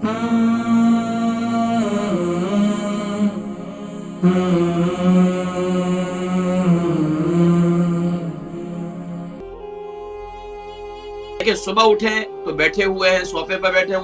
देखिए, सुबह उठे तो बैठे हुए हैं, सोफे पर बैठे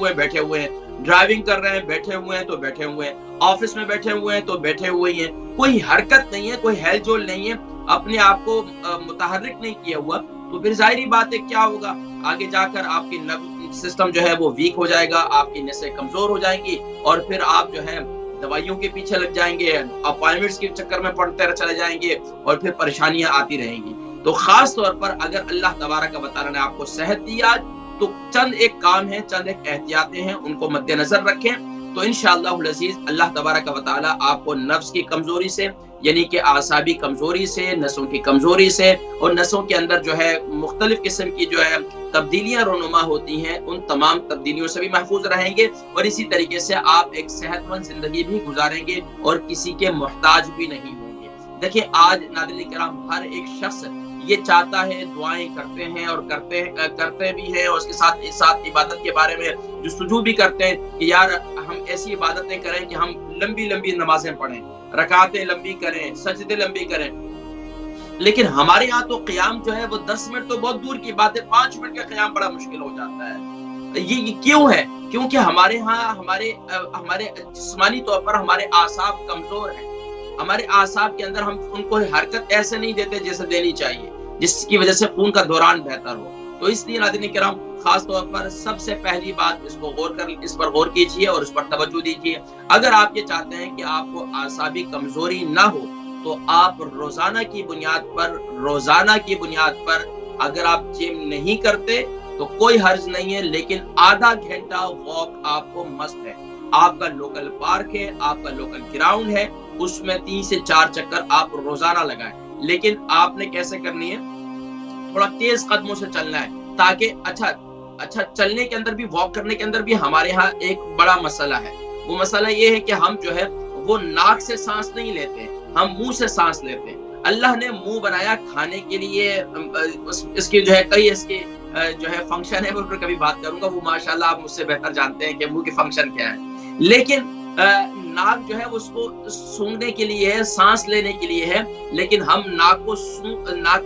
हुए हैं, ड्राइविंग कर रहे हैं बैठे हुए हैं तो बैठे हुए हैं, ऑफिस में बैठे हुए हैं तो बैठे हुए हैं, कोई हरकत नहीं है, कोई हेलजोल नहीं है, अपने आप को मुतहर्रिक नहीं किया हुआ, तो फिर जाहिर बात है क्या होगा, आगे जाकर आपकी नर्व सिस्टम जो है वो वीक हो जाएगा, आपकी नसें कमजोर हो जाएंगी और फिर आप जो है दवाइयों के पीछे लग जाएंगे, अपॉइंटमेंट्स के चक्कर में पड़ते चले जाएंगे और फिर परेशानियां आती रहेंगी। तो खास तौर पर अगर अल्लाह तबारक व तआला ने आपको सेहत दी आज, तो चंद एक काम है, चंद एक एहतियातें हैं, उनको मद्देनजर रखें तो इंशाअल्लाहुल अज़ीज़ अल्लाह तबारक व तआला आपको नफ्स की कमजोरी से, यानी कि आसाबी कमजोरी से, नसों की कमजोरी से और नसों के अंदर जो है मुख्तलिफ किस्म की जो है तब्दीलियां रोनुमा होती हैं, उन तमाम तब्दीलियों से भी महफूज रहेंगे और इसी तरीके से आप एक सेहतमंद जिंदगी भी गुजारेंगे और किसी के मोहताज भी नहीं होंगे। देखिए, आज नाज़रीन किराम हर एक शख्स ये चाहता है, दुआएं करते हैं और करते भी हैं और उसके साथ इबादत के बारे में जुस्तजू भी करते हैं कि यार हम ऐसी इबादतें करें कि हम लंबी लंबी नमाजें पढ़ें, रकातें लंबी करें, सजदे लंबी करें, लेकिन हमारे यहाँ तो क़याम जो है वो 10 मिनट तो बहुत दूर की बात है, 5 मिनट का क़याम बड़ा मुश्किल हो जाता है। ये क्यों है? क्योंकि हमारे यहाँ हमारे जिस्मानी तौर पर हमारे आसाब कमजोर हैं, हमारे आसाब के अंदर हम उनको हरकत ऐसे नहीं देते जैसे देनी चाहिए, जिसकी वजह से खून का दौरान बेहतर हो। तो इसलिए नाज़रीन किराम खास तौर पर सबसे पहली बात इस पर गौर कीजिए और इस पर तवज्जो दीजिए। अगर आप ये चाहते हैं कि आपको आसाबी कमजोरी ना हो तो आप रोजाना की बुनियाद पर अगर आप जिम नहीं करते तो कोई हर्ज नहीं है, लेकिन आधा घंटा वॉक आपको मस्त है। आपका लोकल पार्क है, आपका लोकल ग्राउंड है, उसमें 3 से 4 चक्कर आप रोजाना लगाएं, लेकिन आपने कैसे करनी है, थोड़ा तेज कदमों से चलना है, ताकि अच्छा चलने के अंदर भी, वॉक करने के अंदर भी हमारे यहाँ एक बड़ा मसला है। वो मसला ये है कि हम जो है वो नाक से सांस नहीं लेते, हम मुंह से सांस लेते हैं। अल्लाह ने मुंह बनाया खाने के लिए, इसके जो है कई इसके जो है फंक्शन है, मैं उस पर कभी बात करूंगा, वो माशाल्लाह आप मुझसे बेहतर जानते हैं कि मुंह के फंक्शन क्या है, लेकिन नाक जो है उसको सूंघने के लिए है, सांस लेने के लिए है, लेकिन हम नाक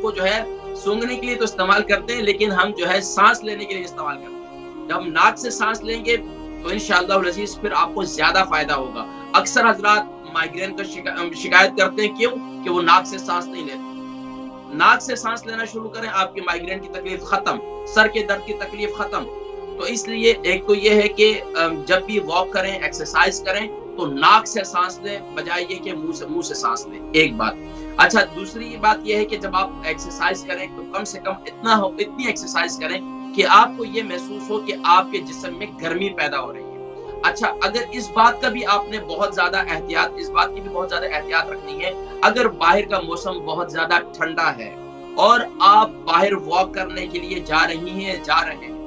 को जो है सूंघने के लिए तो इस्तेमाल करते हैं, लेकिन हम जो है सांस लेने के लिए इस्तेमाल करते हैं। जब हम नाक से सांस लेंगे तो इंशाअल्लाह अज़ीज़ फिर आपको ज्यादा फायदा होगा। अक्सर हजरात माइग्रेन का शिकायत करते हैं, क्यों? कि वो नाक से सांस नहीं लेते। नाक से सांस लेना शुरू करें, आपकी माइग्रेन की तकलीफ खत्म, सर के दर्द की तकलीफ खत्म। तो इसलिए एक तो ये है कि जब भी वॉक करें, एक्सरसाइज करें तो नाक से सांस लें बजाय ये कि मुंह से सांस लें, एक बात। अच्छा, दूसरी बात यह है कि जब आप एक्सरसाइज करें तो कम से कम इतनी एक्सरसाइज करें कि आपको ये महसूस हो कि आपके जिस्म में गर्मी पैदा हो रही है। अच्छा, अगर इस बात की भी बहुत ज्यादा एहतियात रखनी है, अगर बाहर का मौसम बहुत ज्यादा ठंडा है और आप बाहर वॉक करने के लिए जा रहे हैं,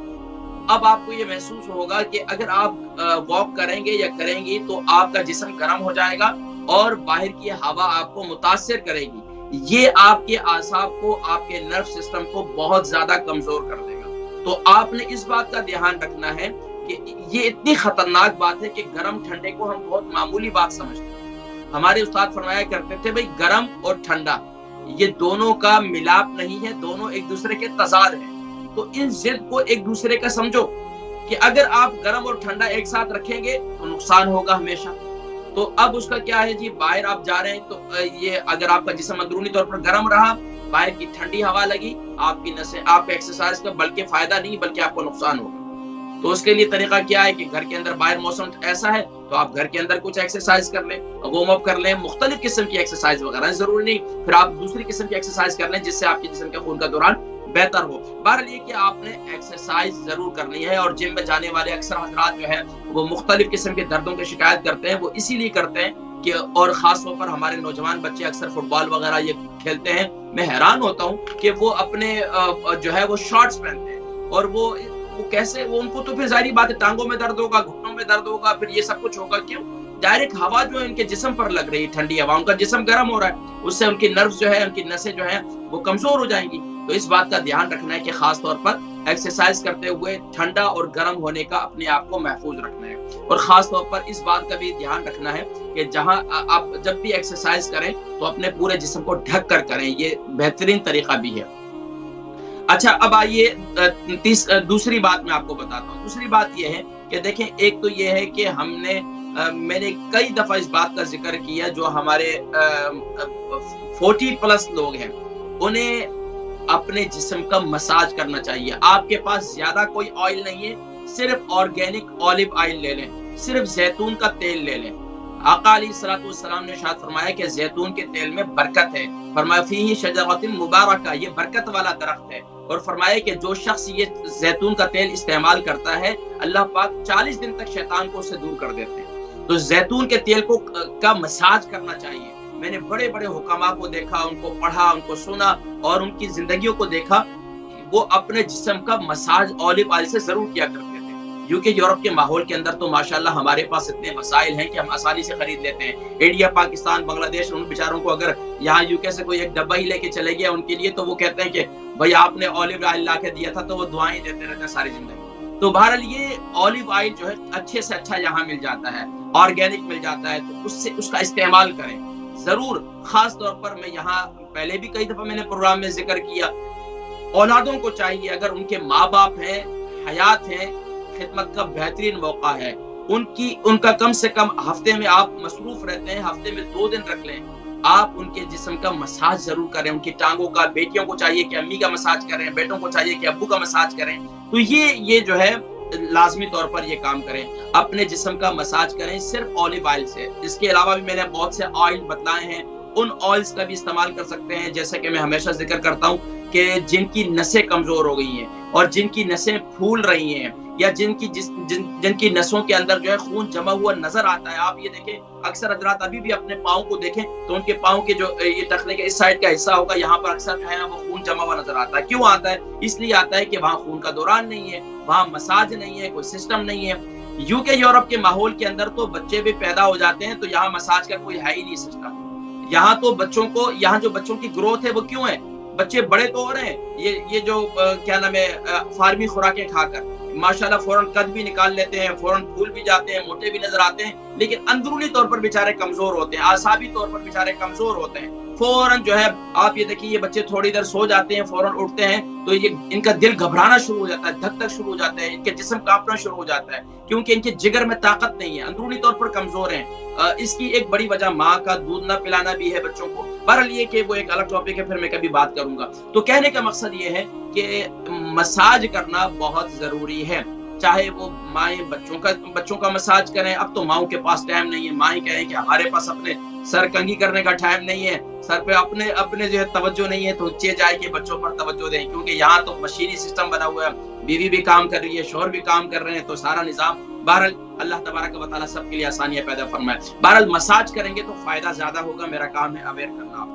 अब आपको ये महसूस होगा कि अगर आप वॉक करेंगे या करेंगी तो आपका जिस्म गर्म हो जाएगा और बाहर की हवा आपको मुतासिर करेगी। ये आपके आसाब को, आपके नर्व सिस्टम को बहुत ज्यादा कमजोर कर देगा। तो आपने इस बात का ध्यान रखना है कि ये इतनी खतरनाक बात है कि गर्म ठंडे को हम बहुत मामूली बात समझते हैं। हमारे उस्ताद फरमाया करते थे, भाई गर्म और ठंडा ये दोनों का मिलाप नहीं है, दोनों एक दूसरे के तजाद हैं। तो इन जिद को एक दूसरे का समझो कि अगर आप गर्म और ठंडा एक साथ रखेंगे तो नुकसान होगा हमेशा। तो अब उसका क्या है जी, बाहर आप जा रहे हैं तो ये अगर आपका जिस्म अंदरूनी तौर पर गर्म रहा, बाहर की ठंडी हवा लगी, आपकी नसें, आप एक्सरसाइज का बल्कि फायदा नहीं बल्कि आपको नुकसान होगा। तो उसके लिए तरीका क्या है कि घर के अंदर, बाहर मौसम ऐसा है तो आप घर के अंदर कुछ एक्सरसाइज कर लें, वार्म अप कर लें, मुख्तलिफ किस्म की एक्सरसाइज वगैरह, जरूरी नहीं फिर आप दूसरी किस्म की एक्सरसाइज कर लें जिससे आपके जिस्म के खून का दौरान बेहतर हो। बहरहाल ये कि आपने एक्सरसाइज जरूर करनी है। और जिम में जाने वाले अक्सर हजरात जो है वो मुख्तलिफ किस्म के दर्दों की शिकायत करते हैं, वो इसीलिए करते हैं कि, और खास तौर पर हमारे नौजवान बच्चे अक्सर फुटबॉल वगैरह ये खेलते हैं, मैं हैरान होता हूँ कि वो अपने जो है वो शॉर्ट्स पहनते हैं और वो कैसे, वो उनको तो फिर जाहिर बात है टांगों में दर्द होगा, घुटनों में दर्द होगा, फिर ये सब कुछ होगा। क्यों? डायरेक्ट हवा जो है उनके जिस्म पर लग रही है, ठंडी हवा, उनका जिस्म गर्म हो रहा है, उससे उनकी नर्व्स जो है, उनकी नसें जो है वो कमजोर हो जाएंगी। तो इस बात का ध्यान रखना है कि खास तौर पर एक्सरसाइज करते हुए ठंडा और गर्म होने का अपने आप को महफूज रखना है। और खास तौर पर इस बात का भी ध्यान रखना है कि जहां आप जब भी एक्सरसाइज करें तो अपने पूरे जिस्म को ढक कर करें, ये बेहतरीन तरीका भी है। अच्छा, अब आइए दूसरी बात मैं आपको बताता हूँ। दूसरी बात ये है कि देखें, एक तो ये है कि मैंने कई दफा इस बात का जिक्र किया, जो हमारे 40 प्लस लोग हैं उन्हें अपने जिस्म का मसाज करना चाहिए। आपके पास ज्यादा कोई ऑयल नहीं है, सिर्फ ऑर्गेनिक ऑलिव ऑयल ले लें, सिर्फ जैतून का तेल ले लें। आका अलैहिस्सलाम ने इरशाद फरमाया कि जैतून के तेल में बरकत है। फरमाया फीही शजरतुन मुबारका, ये बरकत वाला दरख्त है। और फरमाया कि जो शख्स ये जैतून का तेल इस्तेमाल करता है, अल्लाह पाक 40 दिन तक शैतान को उससे दूर कर देते हैं। तो जैतून के तेल का मसाज करना चाहिए। मैंने बड़े बड़े हुकामा को देखा, उनको पढ़ा, उनको सुना और उनकी जिंदगियों को देखा, वो अपने जिस्म का मसाज ऑलिव ऑयल से जरूर किया करते थे। यूके यूरोप के माहौल के अंदर तो माशाल्लाह हमारे पास इतने वसाइल हैं कि हम आसानी से खरीद लेते हैं। इंडिया, पाकिस्तान, बांग्लादेश, उन बेचारों को अगर यहाँ यूके से कोई एक डब्बा ही लेके चले गया उनके लिए, तो वो कहते हैं कि भाई आपने ऑलिव ऑयल ला के दिया था, तो वो दुआएं देते रहते हैं सारी जिंदगी। तो बहरहाल ये ऑलिव ऑयल जो है अच्छे से अच्छा यहाँ मिल जाता है, ऑर्गेनिक मिल जाता है, तो उससे उसका इस्तेमाल करें जरूर। खास तौर पर मैं यहाँ पहले भी कई दफा मैंने प्रोग्राम में जिक्र किया, औलादों को चाहिए, अगर उनके माँ बाप हैं, हयात हैं, खिदमत का बेहतरीन मौका है, उनका कम से कम हफ्ते में आप मसरूफ रहते हैं, हफ्ते में 2 दिन रख लें, आप उनके जिस्म का मसाज जरूर करें। उनकी टांगों का, बेटियों को चाहिए कि अम्मी का मसाज करें, बेटों को चाहिए कि अब्बू का मसाज करें। तो ये जो है लाजमी तौर पर ये काम करें, अपने जिस्म का मसाज करें सिर्फ ऑलिव ऑयल से। इसके अलावा भी मैंने बहुत से ऑयल बतलाए हैं, उन ऑयल्स का भी इस्तेमाल कर सकते हैं। जैसे कि मैं हमेशा जिक्र करता हूँ कि जिनकी नसें कमजोर हो गई हैं और जिनकी नसें फूल रही हैं, या जिनकी नसों के अंदर जो है खून जमा हुआ नजर आता है, आप ये देखें अक्सर हजरात अभी भी अपने पाँव को देखें तो उनके पाँव के जो ये टखने के इस साइड का हिस्सा होगा, यहाँ पर अक्सर जो है ना वो खून जमा हुआ नजर आता है। क्यों आता है? इसलिए आता है कि वहाँ खून का दौरान नहीं है, वहाँ मसाज नहीं है, कोई सिस्टम नहीं है। यूके यूरोप के माहौल के अंदर तो बच्चे भी पैदा हो जाते हैं तो यहाँ मसाज का कोई है ही नहीं सिस्टम। यहाँ तो यहाँ जो बच्चों की ग्रोथ है वो क्यों है? बच्चे बड़े तो हो रहे हैं, ये जो क्या नाम है, फार्मी खुराकें खाकर माशाल्लाह फौरन कद भी निकाल लेते हैं, फौरन फूल भी जाते हैं, मोटे भी नजर आते हैं, लेकिन अंदरूनी तौर पर बेचारे कमजोर होते हैं, आसाबी तौर पर बेचारे कमजोर होते हैं। फौरन जो है आप ये देखिए, ये बच्चे थोड़ी देर सो जाते हैं, फौरन उठते हैं तो ये इनका दिल घबराना शुरू हो जाता है, धक शुरू हो जाता है, इनके जिस्म कांपना शुरू हो जाता है, क्योंकि इनके जिगर में ताकत नहीं है, अंदरूनी तौर पर कमजोर हैं। इसकी एक बड़ी वजह माँ का दूध न पिलाना भी है बच्चों को। बहरहाल ये कि वो एक अलग टॉपिक है, फिर मैं कभी बात करूंगा। तो कहने का मकसद ये है कि मसाज करना बहुत जरूरी है, चाहे वो माएँ बच्चों का मसाज करें। अब तो माओं के पास टाइम नहीं है, माएँ कहें कि हमारे पास अपने सर कंघी करने का टाइम नहीं है, सर पे अपने जो है तवज्जो नहीं है, तो चे जाए कि बच्चों पर तवज्जो दें, क्योंकि यहाँ तो मशीनी सिस्टम बना हुआ है, बीवी भी काम कर रही है, शोहर भी काम कर रहे हैं, तो सारा निजाम। बहरहाल अल्लाह तबारक व तआला सबके लिए आसानियां पैदा फरमाए। बहरहाल मसाज करेंगे तो फायदा ज्यादा होगा। मेरा काम है अवेयर करना।